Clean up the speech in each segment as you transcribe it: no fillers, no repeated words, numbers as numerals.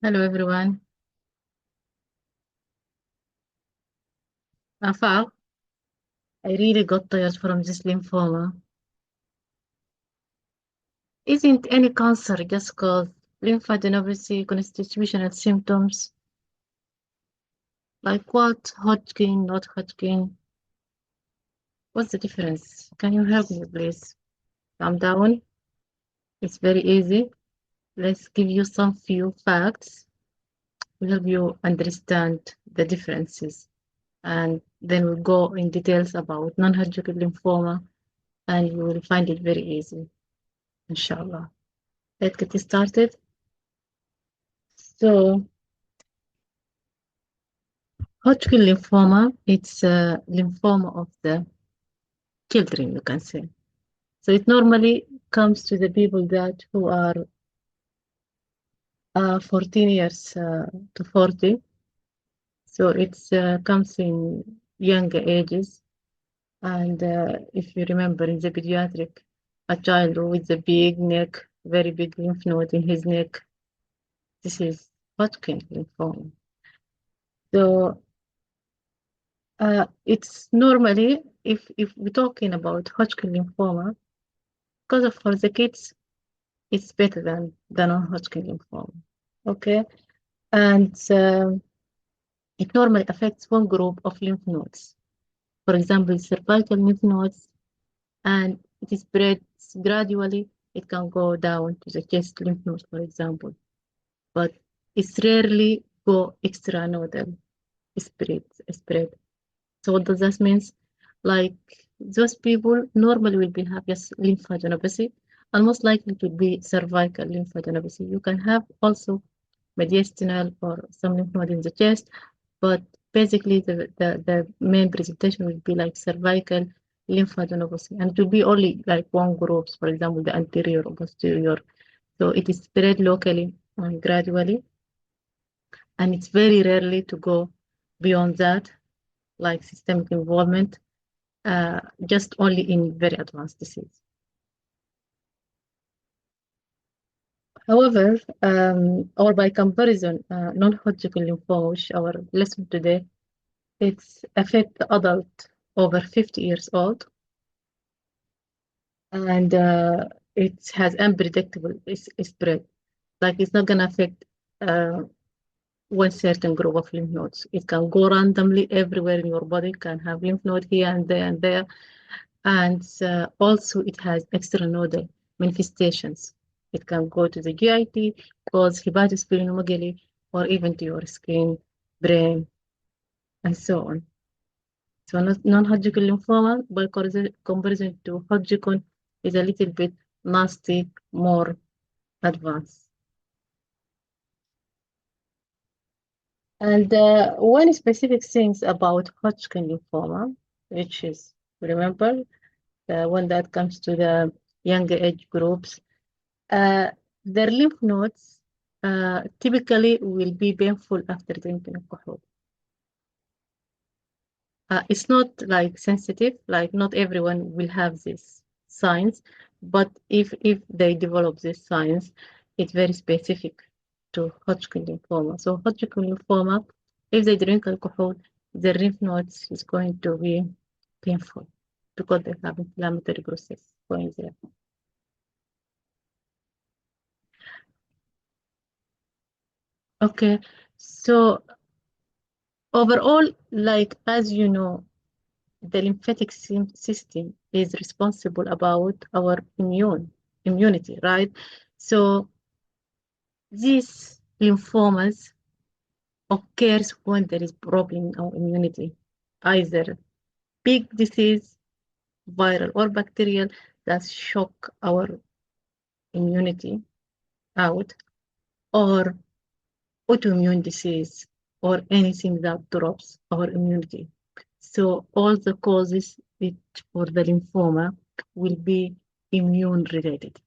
Hello everyone. Afal, I really got tired from this lymphoma. Isn't any cancer just called lymphadenopathy, constitutional symptoms? Like what? Hodgkin, not Hodgkin? What's the difference? Can you help me, please? Calm down. It's very easy. Let's give you some few facts to help you understand the differences. And then we'll go in details about non-Hodgkin lymphoma, and you will find it very easy, inshallah. Let's get started. So, Hodgkin lymphoma, it's a lymphoma of the children, you can say. So it normally comes to the people that who are 14 years to 40. So it's comes in younger ages. And if you remember in the pediatric, a child with a big neck, very big lymph node in his neck, this is Hodgkin lymphoma. So it's normally, if we're talking about Hodgkin lymphoma, because of for the kids, it's better than the non-Hodgkin lymphoma. Okay, and it normally affects one group of lymph nodes. For example, cervical lymph nodes, and it spreads gradually. It can go down to the chest lymph nodes, for example, but it's rarely go extranodal spread. So what does that mean? Like those people normally will be have just lymphadenopathy, and most likely to be cervical lymphadenopathy. You can have also mediastinal or some lymph node in the chest, but basically the main presentation will be like cervical lymphadenopathy, and it will be only like one groups, for example, the anterior or posterior. So it is spread locally and gradually, and it's very rarely to go beyond that, like systemic involvement, just only in very advanced disease. However, or by comparison, non-Hodgkin lymphoma, which our lesson today, it's affect the adult over 50 years old, and it has unpredictable spread. Like it's not gonna affect uh, one certain group of lymph nodes. It can go randomly everywhere in your body, can have lymph node here and there and there. And also it has extranodal manifestations. It can go to the GIT, cause hepatosplenomegaly, or even to your skin, brain, and so on. So non-Hodgkin lymphoma, by comparison to Hodgkin, is a little bit nasty, more advanced. And one specific things about Hodgkin lymphoma, which is, remember, the one that comes to the younger age groups, uh, their lymph nodes typically will be painful after drinking alcohol. It's not like sensitive, like not everyone will have these signs, but if they develop these signs, it's very specific to Hodgkin lymphoma. So Hodgkin lymphoma, if they drink alcohol, their lymph nodes is going to be painful because they have inflammatory process going there. Okay, so overall, like as you know, the lymphatic system is responsible about our immunity, right? So these lymphomas occurs when there is problem in our immunity, either big disease, viral or bacterial, that shock our immunity out, or autoimmune disease, or anything that drops our immunity. So all the causes for the lymphoma will be immune related.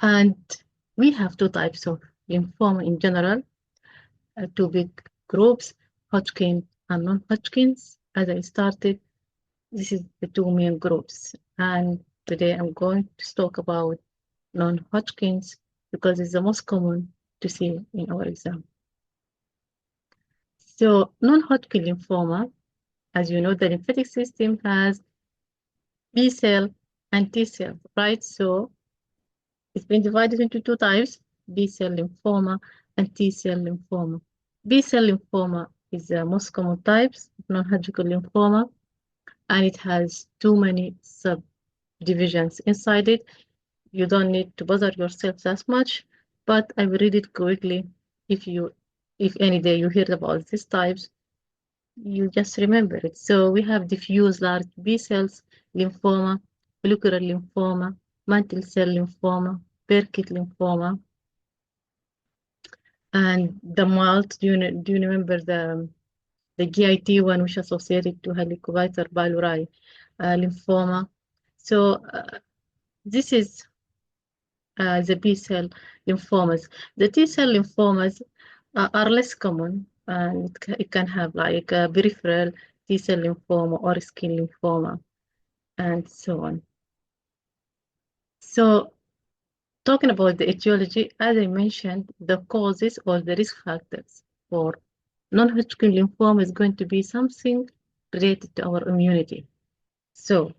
And we have two types of lymphoma in general, two big groups, Hodgkin and non-Hodgkin's. As I started, this is the two main groups. And today I'm going to talk about non-Hodgkin's because it's the most common to see in our exam. So non-Hodgkin lymphoma, as you know, the lymphatic system has B cell and T cell, right? So it's been divided into two types, B cell lymphoma and T cell lymphoma. B cell lymphoma is the most common types of non-Hodgkin lymphoma, and it has too many subdivisions inside it. You don't need to bother yourself that much, but I will read it quickly. If any day you heard about these types, you just remember it. So we have diffuse large B cells lymphoma, follicular lymphoma, mantle cell lymphoma, Burkitt lymphoma, and the MALT. Do you remember the GIT one, which is associated to Helicobacter pylori lymphoma? So this is the B cell lymphomas. The T cell lymphomas are less common, and it can have like a peripheral T cell lymphoma or skin lymphoma, and so on. So, talking about the etiology, as I mentioned, the causes or the risk factors for non-Hodgkin lymphoma is going to be something related to our immunity. So,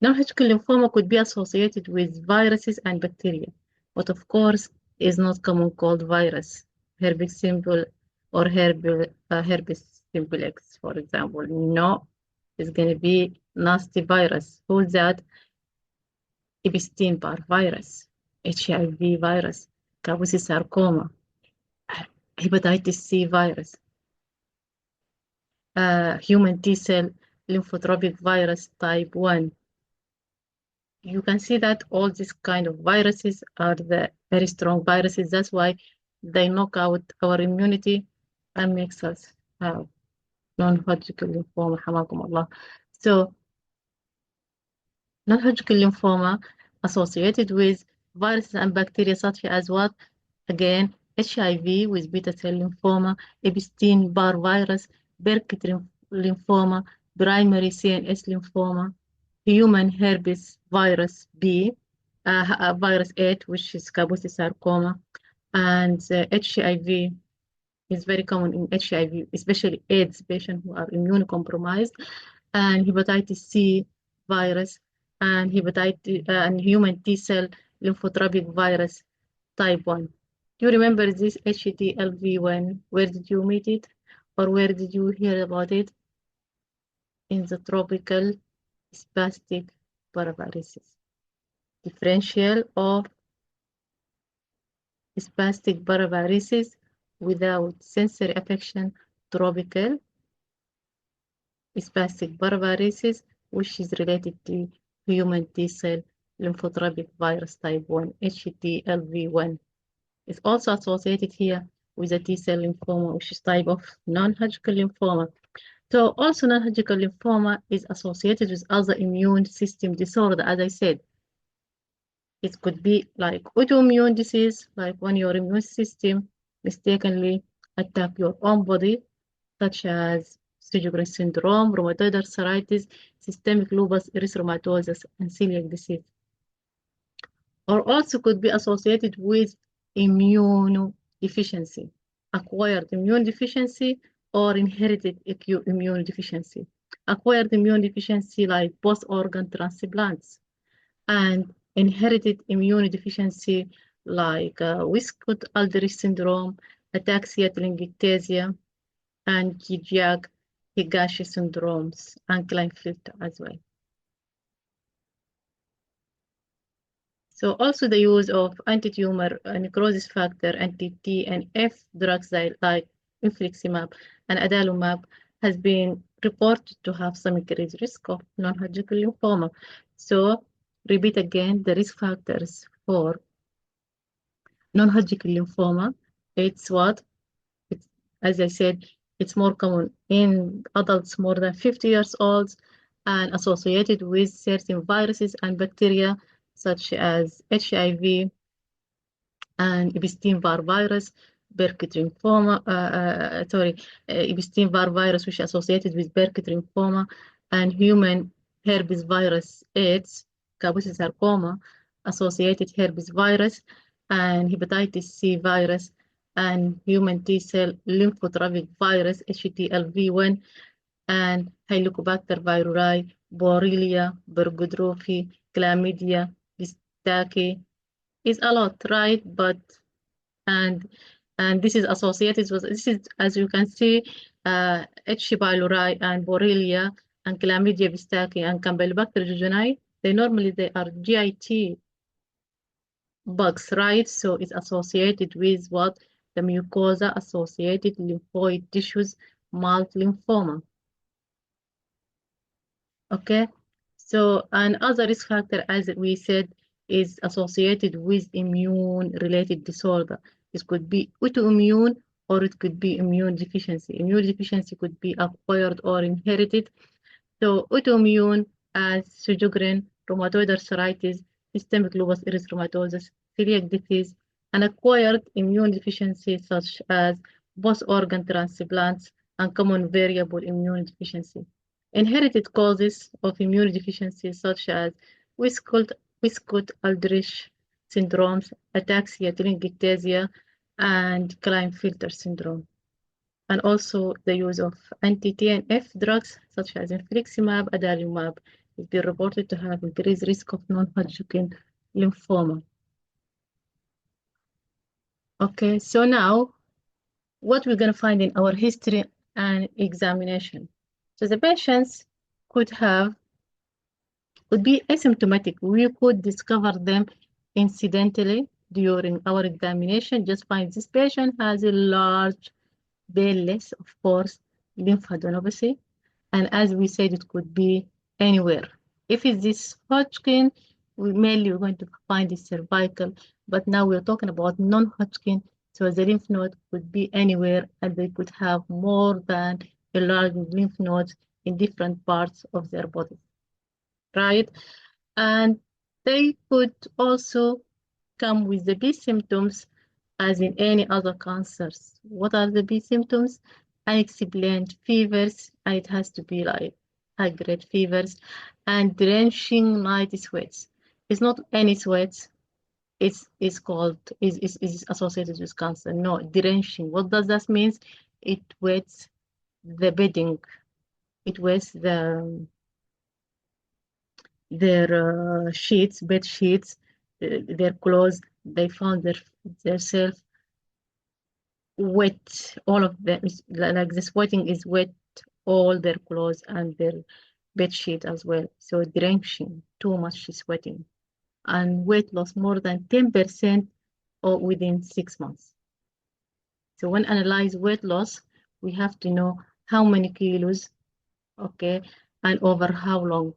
non-Hodgkin lymphoma could be associated with viruses and bacteria, but of course is not common cold virus, herpes simple or herpes simplex, for example. No, it's going to be nasty virus. Who's that? Epstein-Barr virus, HIV virus, Kaposi sarcoma, hepatitis C virus, human T-cell lymphotropic virus type 1. You can see that all these kind of viruses are the very strong viruses. That's why they knock out our immunity and makes us have non-Hodgkin lymphoma. حماكم الله. So non-Hodgkin lymphoma associated with viruses and bacteria such as what? Again, HIV with beta cell lymphoma, Epstein-Barr virus, Burkitt lymphoma, primary CNS lymphoma, human herpes virus B, virus 8, which is Kaposi sarcoma, and HIV is very common in HIV, especially AIDS patients who are immunocompromised, and hepatitis C virus, and hepatitis and human T cell lymphotropic virus type 1. Do you remember this HTLV1? Where did you meet it? Or where did you hear about it? In the tropical spastic paraparesis. Differential of spastic paraparesis without sensory affection, tropical spastic paraparesis, which is related to human T cell lymphotropic virus type 1, HTLV1. It's also associated here with a T cell lymphoma, which is type of non-Hodgkin lymphoma. So also non-Hodgkin lymphoma is associated with other immune system disorder, as I said. It could be like autoimmune disease, like when your immune system mistakenly attack your own body, such as Sjögren's syndrome, rheumatoid arthritis, systemic lupus erythematosus, and celiac disease. Or also could be associated with immunodeficiency, acquired immune deficiency or inherited immune deficiency. Acquired immune deficiency like post-organ transplants, and inherited immune deficiency like Wiskott-Aldrich syndrome, ataxia-telangiectasia, and Kijak-Higashi syndromes, and Klinefelter as well. So also the use of anti-tumor necrosis factor, anti-TNF drugs like infliximab and adalimumab has been reported to have some increased risk of non-Hodgkin lymphoma. So repeat again the risk factors for non-Hodgkin lymphoma. It's what? It's, as I said, it's more common in adults more than 50 years old and associated with certain viruses and bacteria such as HIV and Epstein-Barr virus, Burkitt lymphoma, Epstein-Barr virus, which is associated with Burkitt lymphoma, and human herpes virus 8, Kaposi sarcoma, associated herpes virus, and hepatitis C virus, and human T cell lymphotropic virus, HTLV1, and Helicobacter pylori, Borrelia, Burgdorferi, Chlamydia, Distachys is a lot, right? But and this is associated with this is, as you can see, H. pylori and Borrelia and Chlamydia Distachys and Campylobacter jejuni. They are GIT bugs, right? So it's associated with what? The mucosa associated lymphoid tissues, multiple lymphoma. Okay. So another risk factor, as we said, is associated with immune related disorder. It could be autoimmune or it could be immune deficiency. Immune deficiency could be acquired or inherited. So autoimmune as Sjögren, rheumatoid arthritis, systemic lupus erythematosus, celiac disease, and acquired immune deficiency such as post-organ transplants and common variable immune deficiency. Inherited causes of immune deficiency such as Wiskott-Aldrich syndromes, ataxia telangiectasia, and Klinefelter syndrome, and also the use of anti-TNF drugs such as infliximab, adalimumab has been reported to have increased risk of non-Hodgkin lymphoma. Okay, so now what we're going to find in our history and examination. So the patients could be asymptomatic. We could discover them incidentally during our examination. Just find this patient has a large less, of course, lymphadenopathy. And as we said, it could be anywhere. If it's this Hodgkin, mainly we're going to find the cervical, but now we're talking about non-Hodgkin, so the lymph node could be anywhere, and they could have more than a large lymph nodes in different parts of their body, right? And they could also come with the B symptoms as in any other cancers. What are the B symptoms? Unexplained fevers, and it has to be like high-grade fevers, and drenching night sweats. It's not any sweats. It's called is associated with cancer. No, drenching. What does that mean? It wets the bedding. It wets their sheets, bed sheets, their clothes. They found their self wet. All of them, like the sweating is wet, all their clothes and their bed sheet as well. So drenching, too much sweating, and weight loss more than 10% or within 6 months. So when analyze weight loss, we have to know how many kilos, okay, and over how long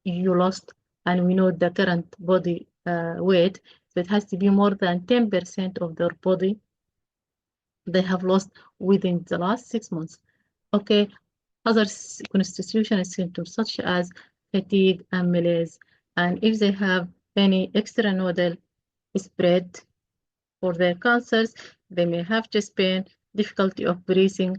you lost, and we know the current body weight, so it has to be more than 10% of their body they have lost within the last 6 months. Okay, other constitutional symptoms such as fatigue and malaise, and if they have any extranodal spread for their cancers, they may have chest pain, difficulty of breathing,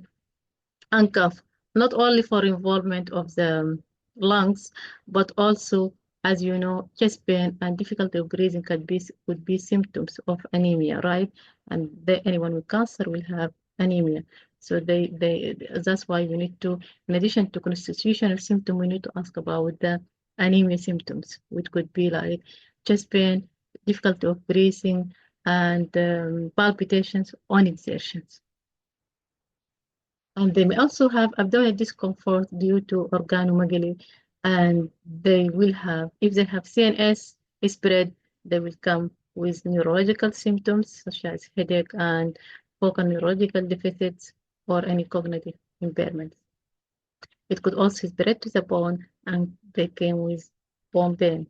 and cough, not only for involvement of the lungs, but also, as you know, chest pain and difficulty of breathing could be symptoms of anemia, right? And anyone with cancer will have anemia. So that's why we need to, in addition to constitutional symptom, we need to ask about the anemia symptoms, which could be like chest pain, difficulty of breathing, and palpitations on exertions. And they may also have abdominal discomfort due to organomegaly, and they will have, if they have CNS spread, they will come with neurological symptoms such as headache and focal neurological deficits or any cognitive impairments. It could also spread to the bone, and they came with bone pain.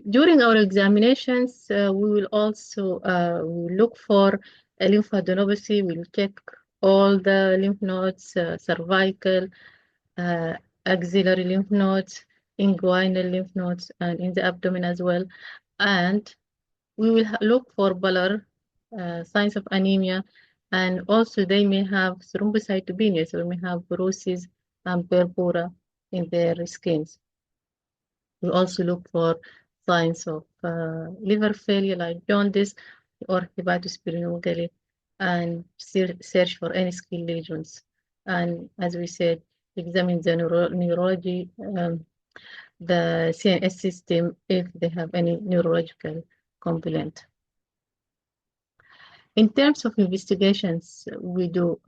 During our examinations, we will also look for a lymphadenopathy. We'll check all the lymph nodes, cervical, uh, axillary lymph nodes, inguinal lymph nodes, and in the abdomen as well. And we will look for pallor, signs of anemia, and also they may have thrombocytopenia, so we may have bruises and purpura in their skins. We also look for signs of liver failure like jaundice or hepatosplenomegaly and search for any skin lesions. And as we said, examine the neurology, the CNS system if they have any neurological complaint. In terms of investigations, we do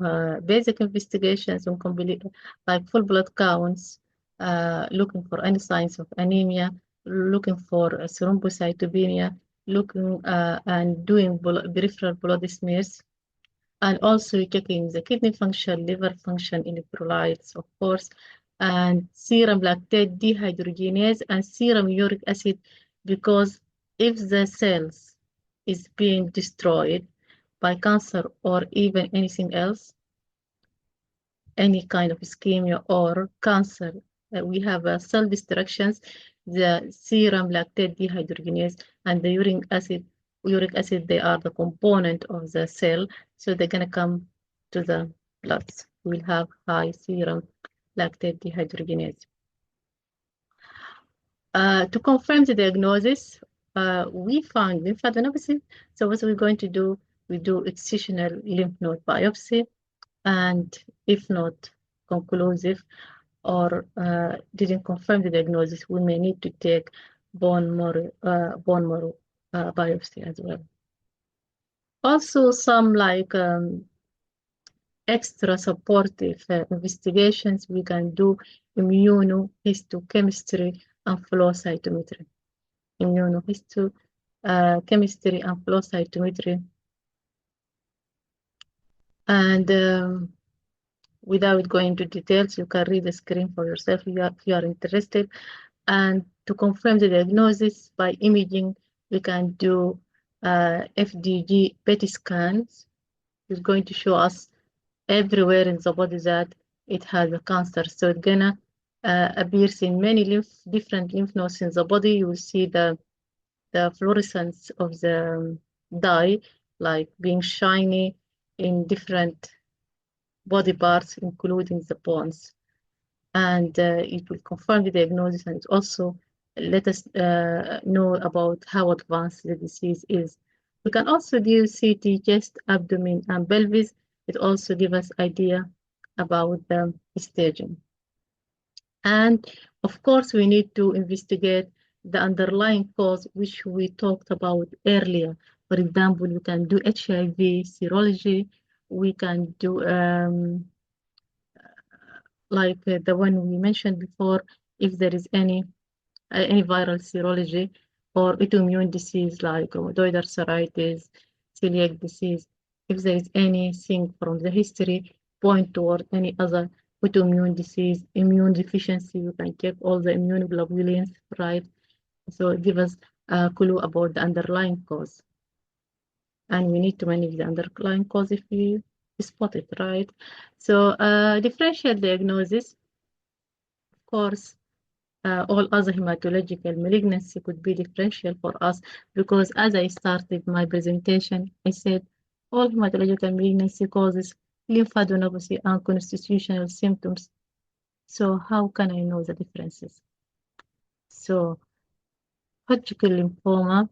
basic investigations on complete, like full blood counts, looking for any signs of anemia, looking for thrombocytopenia, looking and doing peripheral blood smears, and also checking the kidney function, liver function, electrolytes, of course, and serum lactate dehydrogenase and serum uric acid, because if the cells is being destroyed by cancer or even anything else, any kind of ischemia or cancer, we have cell destructions, the serum lactate dehydrogenase and the uric acid, they are the component of the cell, so they're going to come to the blood. We'll have high serum lactate dehydrogenase. To confirm the diagnosis, we found lymphadenopathy. So what we're going to do, we do excisional lymph node biopsy, and if not conclusive or didn't confirm the diagnosis, we may need to take bone marrow biopsy as well. Also, some like extra supportive investigations, we can do immunohistochemistry and flow cytometry. Immunohistochemistry and flow cytometry. And without going into details, you can read the screen for yourself if you are interested. And to confirm the diagnosis by imaging, we can do FDG PET scans. It's going to show us everywhere in the body that it has a cancer. So it's gonna appears in many different lymph nodes in the body. You will see the fluorescence of the dye, like being shiny in different body parts, including the bones. And it will confirm the diagnosis, and it also let us know about how advanced the disease is. We can also do CT, chest, abdomen, and pelvis. It also gives us idea about the staging. And of course, we need to investigate the underlying cause, which we talked about earlier. For example, we can do HIV serology. We can do like the one we mentioned before, if there is any viral serology or autoimmune disease like rheumatoid arthritis, celiac disease, if there is anything from the history point toward any other autoimmune disease, immune deficiency, you can check all the immunoglobulins, right? So it gives us a clue about the underlying cause. And we need to manage the underlying cause if we spot it, right? So differential diagnosis, of course, all other hematological malignancy could be differential for us, because as I started my presentation, I said all hematological malignancy causes lymphadenopathy and constitutional symptoms. So how can I know the differences? So Hodgkin lymphoma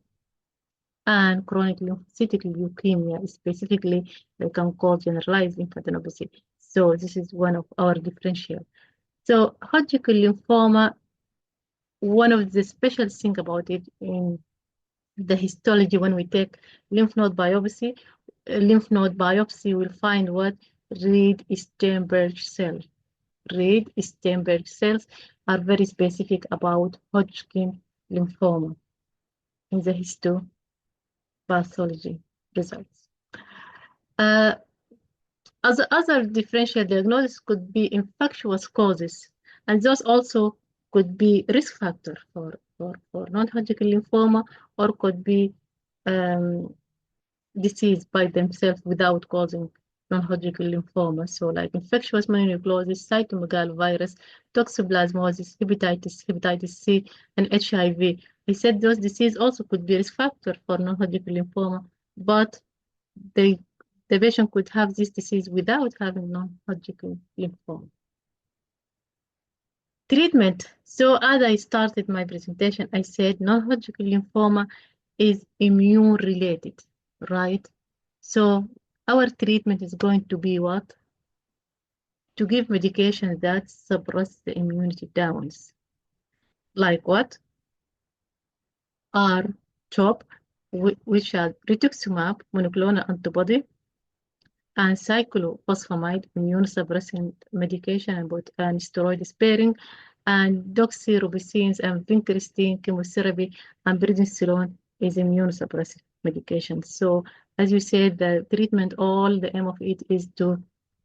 and chronic lymphocytic leukemia specifically, they can cause generalized lymphadenopathy. So this is one of our differential. So Hodgkin lymphoma, one of the special things about it in the histology, when we take lymph node biopsy, will find what? Red Steinberg cells. Red Steinberg cells are very specific about Hodgkin lymphoma in the histopathology results. Other differential diagnosis could be infectious causes, and those also could be risk factor for non-Hodgkin lymphoma, or could be disease by themselves without causing non-Hodgkin lymphoma. So like infectious mononucleosis, cytomegalovirus, toxoplasmosis, hepatitis C, and HIV. I said those diseases also could be risk factor for non-Hodgkin lymphoma, but the patient could have this disease without having non-Hodgkin lymphoma. Treatment. So as I started my presentation, I said non-Hodgkin lymphoma is immune related, right? So our treatment is going to be what? To give medication that suppress the immunity downs. Like what? Are CHOP, which are rituximab monoclonal antibody, and cyclophosphamide immunosuppressant medication and steroid sparing, and doxorubicin and vincristine chemotherapy and prednisolone is immunosuppressive medication. So as you said, the treatment, all the aim of it is to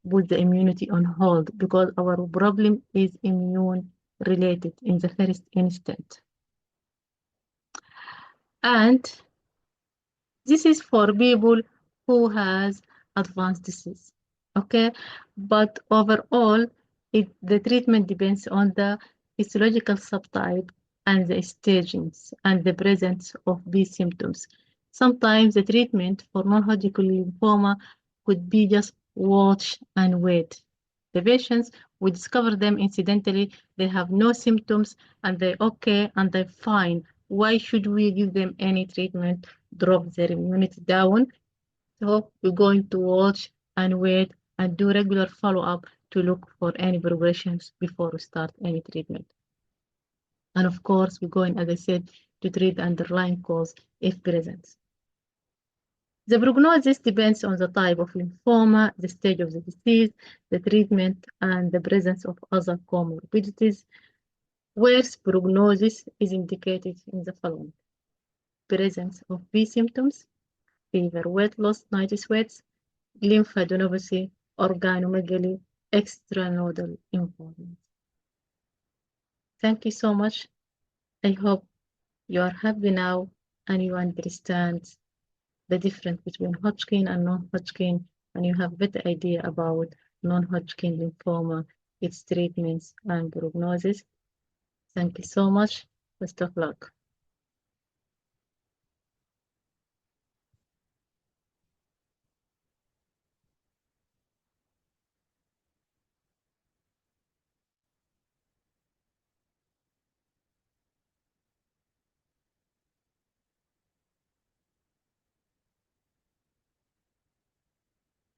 put the immunity on hold because our problem is immune related in the first instant. And this is for people who has advanced disease, okay? But overall, the treatment depends on the histological subtype and the stagings and the presence of these symptoms. Sometimes the treatment for non-Hodgkin lymphoma could be just watch and wait. The patients, we discover them incidentally, they have no symptoms and they're okay and they're fine. Why should we give them any treatment? Drop their immunity down. So we're going to watch and wait and do regular follow-up to look for any progressions before we start any treatment. And of course, we're going, as I said, to treat the underlying cause if present. The prognosis depends on the type of lymphoma, the stage of the disease, the treatment, and the presence of other comorbidities. Worse prognosis is indicated in the following: presence of B symptoms, fever, weight loss, night sweats, lymphadenopathy, organomegaly, extranodal involvement. Thank you so much. I hope you are happy now and you understand the difference between Hodgkin and non-Hodgkin, and you have a better idea about non-Hodgkin lymphoma, its treatments and prognosis. Thank you so much. Best of luck.